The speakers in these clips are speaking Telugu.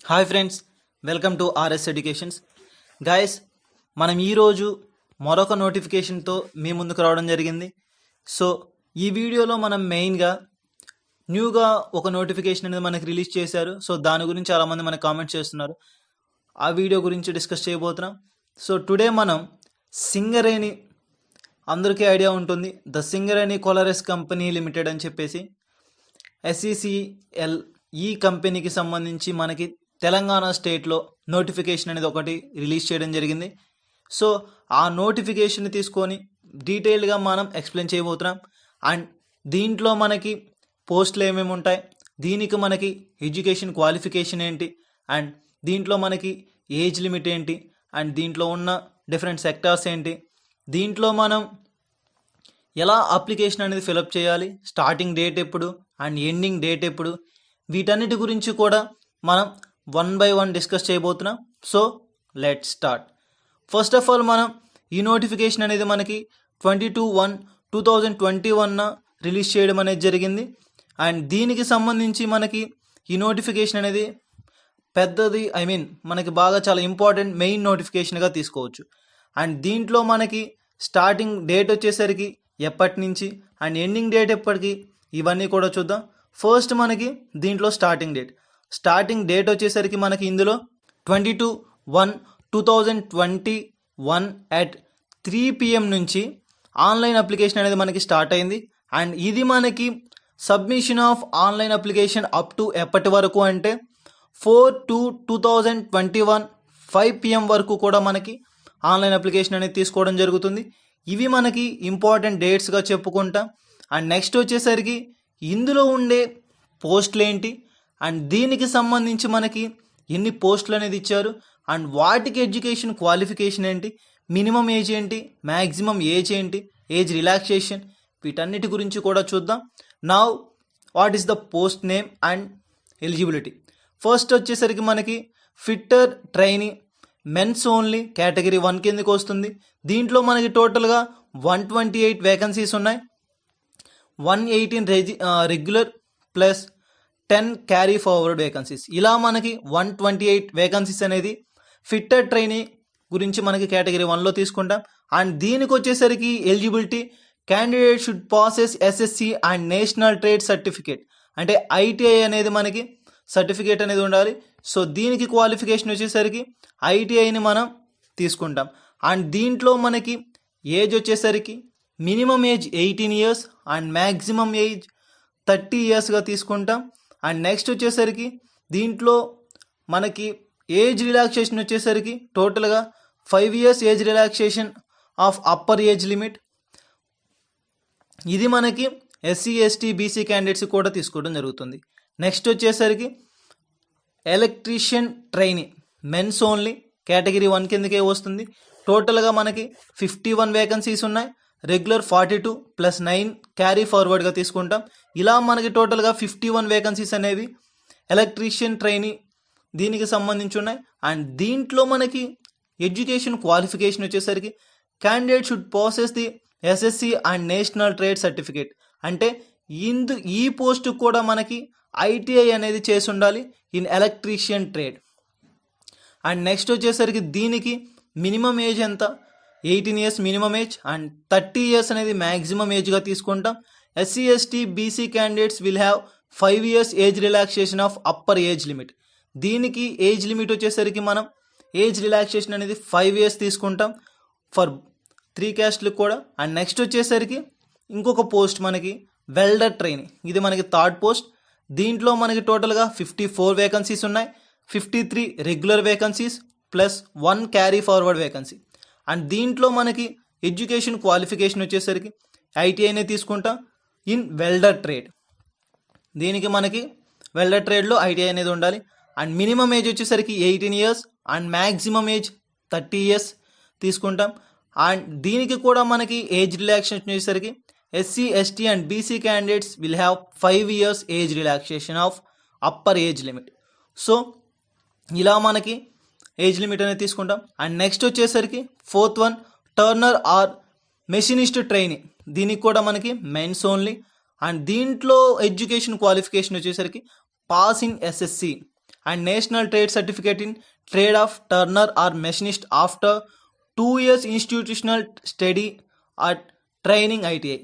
Hi friends, welcome to RS educations. Guys, మనం ఈరోజు మరొక నోటిఫికేషన్తో మీ ముందుకు రావడం జరిగింది. సో ఈ వీడియోలో మనం మెయిన్గా న్యూగా ఒక నోటిఫికేషన్ అనేది మనకి రిలీజ్ చేశారు. సో దాని గురించి చాలామంది మనకు కామెంట్ చేస్తున్నారు. ఆ వీడియో గురించి డిస్కస్ చేయబోతున్నాం. సో టుడే మనం సింగరేణి, అందరికీ ఐడియా ఉంటుంది, ద సింగరేణి కోలారస్ కంపెనీ లిమిటెడ్ అని చెప్పేసి SCCL, ఈ కంపెనీకి సంబంధించి మనకి తెలంగాణ స్టేట్లో నోటిఫికేషన్ అనేది ఒకటి రిలీజ్ చేయడం జరిగింది. సో ఆ నోటిఫికేషన్ తీసుకొని డీటెయిల్గా మనం ఎక్స్ప్లెయిన్ చేయబోతున్నాం. అండ్ దీంట్లో మనకి పోస్టులు ఏమేమి ఉంటాయి, దీనికి మనకి ఎడ్యుకేషన్ క్వాలిఫికేషన్ ఏంటి, అండ్ దీంట్లో మనకి ఏజ్ లిమిట్ ఏంటి, అండ్ దీంట్లో ఉన్న డిఫరెంట్ సెక్టార్స్ ఏంటి, దీంట్లో మనం ఎలా అప్లికేషన్ అనేది ఫిలప్ చేయాలి, స్టార్టింగ్ డేట్ ఎప్పుడు అండ్ ఎండింగ్ డేట్ ఎప్పుడు, వీటన్నిటి గురించి కూడా మనం 1 by 1 డిస్కస్ చేయబోతున్నాం. So let's start. First of all మనం ఈ నోటిఫికేషన్ అనేది మనకి 22/1/2021 రిలీజ్ చేయడం అనేది జరిగింది. అండ్ దీనికి సంబంధించి మనకి ఈ నోటిఫికేషన్ అనేది పెద్దది, మనకి బాగా చాలా ఇంపార్టెంట్ మెయిన్ నోటిఫికేషన్గా తీసుకోవచ్చు. అండ్ దీంట్లో మనకి స్టార్టింగ్ డేట్ వచ్చేసరికి ఎప్పటి నుంచి అండ్ ఎండింగ్ డేట్ ఎప్పటికి, ఇవన్నీ కూడా చూద్దాం. ఫస్ట్ మనకి దీంట్లో స్టార్టింగ్ డేట్ వచ్చేసరికి మనకి ఇందులో 22/1/2021 at 3 PM నుంచి ఆన్లైన్ అప్లికేషన్ అనేది మనకి స్టార్ట్ అయింది. అండ్ ఇది మనకి submission of online application up to ఎప్పటి వరకు అంటే 4/2/2021 5 PM వరకు కూడా మనకి ఆన్లైన్ అప్లికేషన్ అనేది తీసుకోవడం జరుగుతుంది. ఇవి మనకి ఇంపార్టెంట్ డేట్స్గా చెప్పుకుంటాం. అండ్ నెక్స్ట్ వచ్చేసరికి ఇందులో ఉండే పోస్టులు ఏంటి, అండ్ దీనికి సంబంధించి మనకి ఎన్ని పోస్టులు అనేది ఇచ్చారు, అండ్ వాటికి ఎడ్యుకేషన్ క్వాలిఫికేషన్ ఏంటి, మినిమం ఏజ్ ఏంటి, మ్యాక్సిమం ఏజ్ ఏంటి, ఏజ్ రిలాక్సేషన్, వీటన్నిటి గురించి కూడా చూద్దాం. Now what is the post name and eligibility. First వచ్చేసరికి మనకి fitter trainee men's only category 1 కిందకి వస్తుంది. దీంట్లో మనకి టోటల్గా 128 వేకెన్సీస్ ఉన్నాయి. 118 regular plus 10 carry forward vacancies, ఇలా మనకి 128 వేకెన్సీస్ అనేది ఫిట్టర్ ట్రైనీ గురించి మనకి కేటగిరీ 1లో తీసుకుంటాం. అండ్ దీనికి వచ్చేసరికి eligibility, candidate should passes SSC and national trade certificate, అంటే ITI అనేది మనకి సర్టిఫికేట్ అనేది ఉండాలి. సో దీనికి క్వాలిఫికేషన్ వచ్చేసరికి ITIని మనం తీసుకుంటాం. అండ్ దీంట్లో మనకి ఏజ్ వచ్చేసరికి minimum age 18 years and maximum age 30 yearsగా తీసుకుంటాం. అండ్ నెక్స్ట్ వచ్చేసరికి దీంట్లో మనకి ఏజ్ రిలాక్సేషన్ వచ్చేసరికి టోటల్గా 5 years age relaxation of upper age limit. ఇది మనకి SC ST BC క్యాండిడేట్స్ కూడా తీసుకోవడం జరుగుతుంది. నెక్స్ట్ వచ్చేసరికి electrician trainee men's only category 1 కిందకే వస్తుంది. టోటల్గా మనకి 51 వేకెన్సీస్ ఉన్నాయి. రెగ్యులర్ 42 ప్లస్ 9 క్యారీ ఫార్వర్డ్గా తీసుకుంటాం. ఇలా మనకి టోటల్గా 51 వేకెన్సీస్ అనేవి ఎలక్ట్రీషియన్ ట్రైనీ దీనికి సంబంధించి ఉన్నాయి. అండ్ దీంట్లో మనకి ఎడ్యుకేషన్ క్వాలిఫికేషన్ వచ్చేసరికి candidate should passes the SSC and national trade certificate, అంటే ఈ పోస్టు కూడా మనకి ITI అనేది చేసి ఉండాలి in electrician trade. And next వచ్చేసరికి దీనికి మినిమం ఏజ్ ఎంత, 18 years minimum age and 30 years అనేది మ్యాక్సిమం ఏజ్గా తీసుకుంటాం. SC ST BC candidates will have 5 years age relaxation of upper age limit. దీనికి ఏజ్ లిమిట్ వచ్చేసరికి మనం ఏజ్ రిలాక్సేషన్ అనేది 5 years తీసుకుంటాం ఫర్ 3 casteలకు కూడా. అండ్ నెక్స్ట్ వచ్చేసరికి ఇంకొక పోస్ట్ మనకి వెల్డర్ ట్రైనీ, ఇది మనకి థర్డ్ పోస్ట్. దీంట్లో మనకి టోటల్గా 54 వేకెన్సీస్ ఉన్నాయి. 53 regular vacancies plus 1 carry forward vacancy. And దీంట్లో మనకి ఎడ్యుకేషన్ క్వాలిఫికేషన్ వచ్చేసరికి ITIనే తీసుకుంటాం ఇన్ వెల్డర్ ట్రేడ్. దీనికి మనకి వెల్డర్ ట్రేడ్లో ITI అనేది ఉండాలి. అండ్ మినిమం ఏజ్ వచ్చేసరికి 18 years and maximum age 30 years తీసుకుంటాం. అండ్ దీనికి కూడా మనకి ఏజ్ రిలాక్సేషన్ వచ్చేసరికి SC ST and BC candidates will have 5 years age relaxation of upper age limit. So ఇలా మనకి ఏజ్ లిమిట్ అనేది తీసుకుంటాం. అండ్ నెక్స్ట్ వచ్చేసరికి 4th one turner or machinist trainee, దీనికి కూడా మనకి మెన్స్ ఓన్లీ. అండ్ దీంట్లో ఎడ్యుకేషన్ క్వాలిఫికేషన్ వచ్చేసరికి pass in SSC and national trade certificate in trade of turner or machinist after 2 years institutional study at training ITI.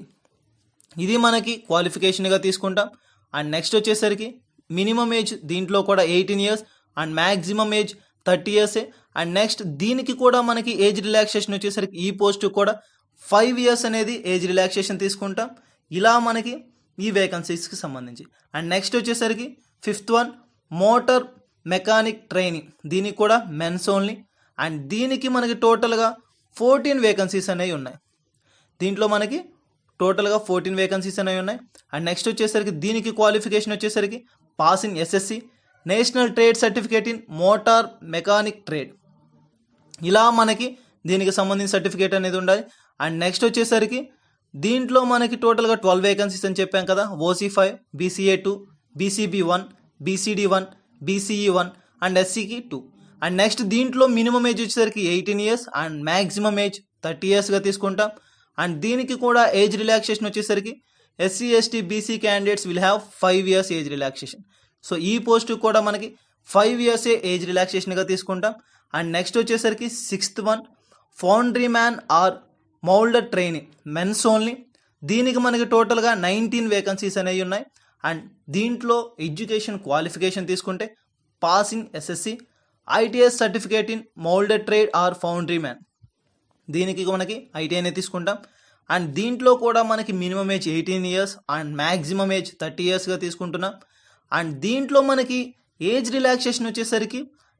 ఇది మనకి క్వాలిఫికేషన్గా తీసుకుంటాం. అండ్ నెక్స్ట్ వచ్చేసరికి మినిమం ఏజ్ దీంట్లో కూడా 18 years and maximum age 30 years. And next దీనికి కూడా మనకి ఏజ్ రిలాక్సేషన్ వచ్చేసరికి ఈ పోస్ట్ కూడా 5 years అనేది ఏజ్ రిలాక్సేషన్ తీసుకుంటాం. ఇలా మనకి ఈ వేకెన్సీస్కి సంబంధించి. అండ్ నెక్స్ట్ వచ్చేసరికి 5th one motor mechanic training, దీనికి కూడా మెన్స్ ఓన్లీ. అండ్ దీనికి మనకి టోటల్గా 14 వేకెన్సీస్ అనేవి ఉన్నాయి. దీంట్లో మనకి టోటల్గా 14 వేకెన్సీస్ అనేవి ఉన్నాయి. అండ్ నెక్స్ట్ వచ్చేసరికి దీనికి క్వాలిఫికేషన్ వచ్చేసరికి pass in SSC, national trade certificate in motor mechanic trade. ఇలా మనకి దీనికి సంబంధించిన సర్టిఫికేట్ అనేది ఉండాలి. అండ్ నెక్స్ట్ వచ్చేసరికి దీంట్లో మనకి టోటల్గా 12 వేకెన్సీస్ అని చెప్పాం కదా. OC5, BCA2, BCB1, BCD1, BCE1 and SCకి 2. అండ్ నెక్స్ట్ దీంట్లో మినిమం ఏజ్ వచ్చేసరికి 18 years అండ్ మ్యాక్సిమం ఏజ్ 30 yearsగా తీసుకుంటాం. అండ్ దీనికి కూడా ఏజ్ రిలాక్సేషన్ వచ్చేసరికి SC, ST, BC candidates will have 5 years age relaxation. So ఈ పోస్ట్ కూడా మనకి 5 years ఏజ్ రిలాక్సేషన్గా తీసుకుంటాం. అండ్ నెక్స్ట్ వచ్చేసరికి 6th one foundry man or moulder training men's only. దీనికి మనకి టోటల్గా 19 వేకెన్సీస్ అనేవి ఉన్నాయి. అండ్ దీంట్లో ఎడ్యుకేషన్ క్వాలిఫికేషన్ తీసుకుంటే pass in SSC, ITS certificate in moulder trade or foundry man, దీనికి మనకి ITI తీసుకుంటాం. అండ్ దీంట్లో కూడా మనకి minimum age 18 years and maximum age 30 yearsగా తీసుకుంటున్నాం. అండ్ దీంట్లో మనకి ఏజ్ రిలాక్సేషన్ వచ్చేసరికి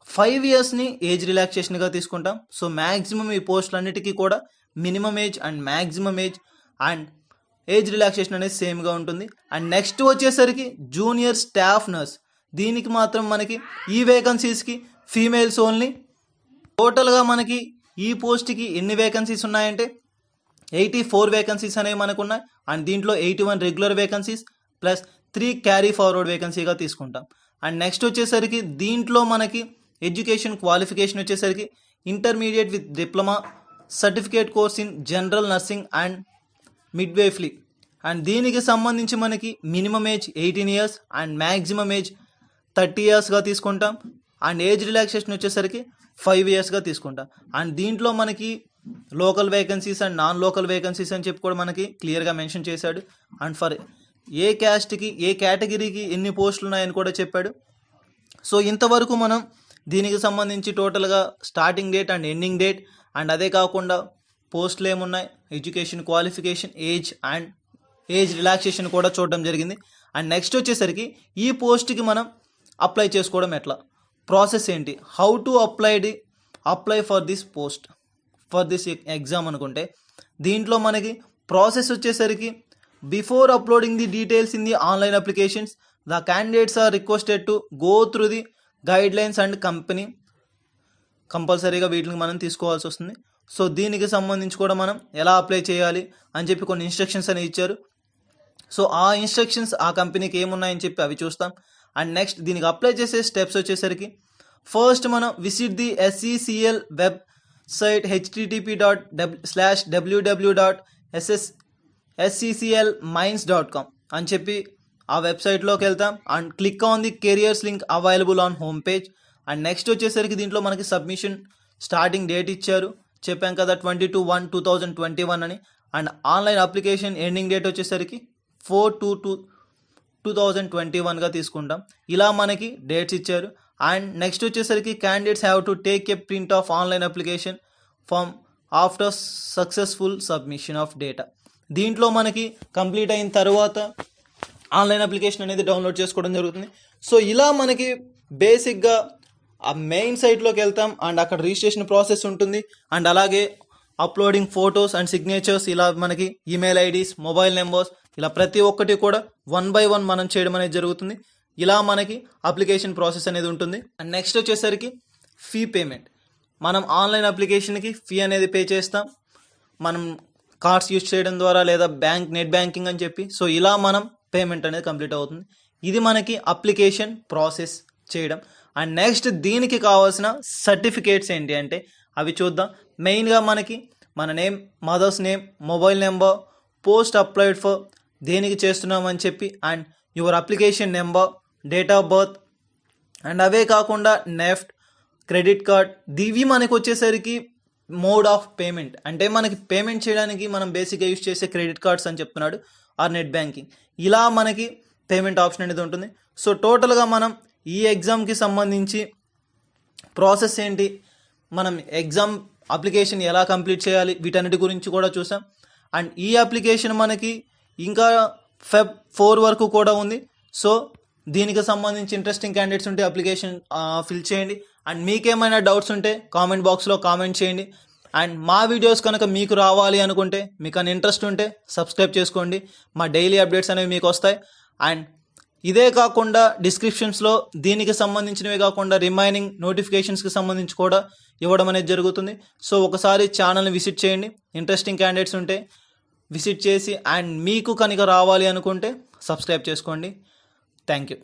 5 yearsని ఏజ్ రిలాక్సేషన్గా తీసుకుంటాం. సో మ్యాక్సిమం ఈ పోస్టులన్నిటికీ కూడా minimum age and maximum age and age relaxation అనేది సేమ్గా ఉంటుంది. అండ్ నెక్స్ట్ వచ్చేసరికి జూనియర్ స్టాఫ్ నర్స్, దీనికి మాత్రం మనకి ఈ వేకెన్సీస్కి ఫీమేల్స్ ఓన్లీ. టోటల్గా మనకి ఈ పోస్ట్కి ఎన్ని వేకెన్సీస్ ఉన్నాయంటే 84 వేకెన్సీస్ అనేవి మనకు ఉన్నాయి. అండ్ దీంట్లో 81 regular vacancies plus 3 carry forward వేకెన్సీగా తీసుకుంటాం. అండ్ నెక్స్ట్ వచ్చేసరికి దీంట్లో మనకి ఎడ్యుకేషన్ క్వాలిఫికేషన్ వచ్చేసరికి intermediate with diploma certificate course in general nursing and midwifery. And దీనికి సంబంధించి మనకి minimum age 18 years and maximum age 30 yearsగా తీసుకుంటాం. అండ్ ఏజ్ రిలాక్సేషన్ వచ్చేసరికి 5 yearsగా తీసుకుంటాం. అండ్ దీంట్లో మనకి local vacancies and non local vacancies అని చెప్పి కూడా మనకి క్లియర్గా మెన్షన్ చేశాడు. అండ్ ఫర్ ఏ క్యాస్ట్కి ఏ కేటగిరీకి ఎన్ని పోస్టులు ఉన్నాయని కూడా చెప్పాడు. సో ఇంతవరకు మనం దీనికి సంబంధించి టోటల్గా starting date and ending date and అదే కాకుండా పోస్టులు ఏమున్నాయి, education qualification, age and age relaxation కూడా చూడడం జరిగింది. అండ్ నెక్స్ట్ వచ్చేసరికి ఈ పోస్ట్కి మనం అప్లై చేసుకోవడం ఎట్లా, ప్రాసెస్ ఏంటి, how to apply for this post for this exam అనుకుంటే దీంట్లో మనకి ప్రాసెస్ వచ్చేసరికి before uploading the details in the online applications the candidates are requested to go through the guidelines and company కంపల్సరీగా వీటిని మనం తీసుకోవాల్సి వస్తుంది. సో దీనికి సంబంధించి కూడా మనం ఎలా అప్లై చేయాలి అని చెప్పి కొన్ని ఇన్స్ట్రక్షన్స్ అనేవి ఇచ్చారు. సో ఆ ఇన్స్ట్రక్షన్స్ ఆ కంపెనీకి ఏమున్నాయని చెప్పి అవి చూస్తాం. అండ్ నెక్స్ట్ దీనికి అప్లై చేసే స్టెప్స్ వచ్చేసరికి ఫస్ట్ మనం visit the SCCL website http://www.scclmines.com అని చెప్పి ఆ వెబ్సైట్లోకి వెళ్తాం. And click on the careers link available on home page. And next వచ్చేసరికి దీంట్లో మనకి సబ్మిషన్ స్టార్టింగ్ డేట్ ఇచ్చారు, చెప్పాం కదా 22/1/2021 అని. And online application ending date వచ్చేసరికి 4/2/2021గా తీసుకుంటాం. ఇలా మనకి డేట్స్ ఇచ్చారు. అండ్ నెక్స్ట్ వచ్చేసరికి candidates have to take a print of online application form after successful submission of data. దీంట్లో మనకి కంప్లీట్ అయిన తర్వాత ఆన్లైన్ అప్లికేషన్ అనేది డౌన్లోడ్ చేసుకోవడం జరుగుతుంది. సో ఇలా మనకి బేసిక్గా ఆ మెయిన్ సైట్లోకి వెళ్తాం అండ్ అక్కడ రిజిస్ట్రేషన్ ప్రాసెస్ ఉంటుంది. అండ్ అలాగే అప్లోడింగ్ ఫొటోస్ అండ్ సిగ్నేచర్స్, ఇలా మనకి ఈమెయిల్ ఐడీస్, మొబైల్ నెంబర్స్, ఇలా ప్రతి ఒక్కటి కూడా 1 by 1 మనం చేయడం అనేది జరుగుతుంది. ఇలా మనకి అప్లికేషన్ ప్రాసెస్ అనేది ఉంటుంది. అండ్ నెక్స్ట్ వచ్చేసరికి ఫీ పేమెంట్, మనం ఆన్లైన్ అప్లికేషన్కి ఫీ అనేది పే చేస్తాం, మనం కార్డ్స్ యూజ్ చేయడం ద్వారా లేదా నెట్ బ్యాంకింగ్ అని చెప్పి. సో ఇలా మనం పేమెంట్ అనేది కంప్లీట్ అవుతుంది. ఇది మనకి అప్లికేషన్ ప్రాసెస్ చేయడం. అండ్ నెక్స్ట్ దీనికి కావాల్సిన సర్టిఫికేట్స్ ఏంటి అంటే అవి చూద్దాం. మెయిన్గా మనకి మన name, mother's name, mobile number, post applied for, దేనికి చేస్తున్నామని చెప్పి, and your application number, date of birth, and అవే కాకుండా నెఫ్ట్, క్రెడిట్ కార్డ్, ఇవి మనకు వచ్చేసరికి మోడ్ ఆఫ్ పేమెంట్. అంటే మనకి పేమెంట్ చేయడానికి మనం బేసిక్గా యూజ్ చేసే క్రెడిట్ కార్డ్స్ అని చెప్తున్నాడు, ఆర్ నెట్ బ్యాంకింగ్. ఇలా మనకి పేమెంట్ ఆప్షన్ అనేది ఉంటుంది. సో టోటల్గా మనం ఈ ఎగ్జామ్కి సంబంధించి ప్రాసెస్ ఏంటి, మనం ఎగ్జామ్ అప్లికేషన్ ఎలా కంప్లీట్ చేయాలి, వీటన్నిటి గురించి కూడా చూసాం. అండ్ ఈ అప్లికేషన్ మనకి ఇంకా Feb 4 వరకు కూడా ఉంది. సో దీనికి సంబంధించి ఇంట్రెస్టింగ్ క్యాండిడేట్స్ ఉంటే అప్లికేషన్ ఫిల్ చేయండి. అండ్ మీకేమైనా డౌట్స్ ఉంటే కామెంట్ బాక్స్లో కామెంట్ చేయండి. అండ్ మా వీడియోస్ కనుక మీకు రావాలి అనుకుంటే, మీకు అని ఇంట్రెస్ట్ ఉంటే సబ్స్క్రైబ్ చేసుకోండి. మా డైలీ అప్డేట్స్ అనేవి మీకు వస్తాయి. అండ్ ఇదే కాకుండా డిస్క్రిప్షన్స్లో దీనికి సంబంధించినవి కాకుండా రిమైనింగ్ నోటిఫికేషన్స్కి సంబంధించి కూడా ఇవ్వడం అనేది జరుగుతుంది. సో ఒకసారి ఛానల్ని విజిట్ చేయండి. ఇంట్రెస్టింగ్ క్యాండిడేట్స్ ఉంటే విజిట్ చేసి అండ్ మీకు కనుక రావాలి అనుకుంటే సబ్స్క్రైబ్ చేసుకోండి. Thank you.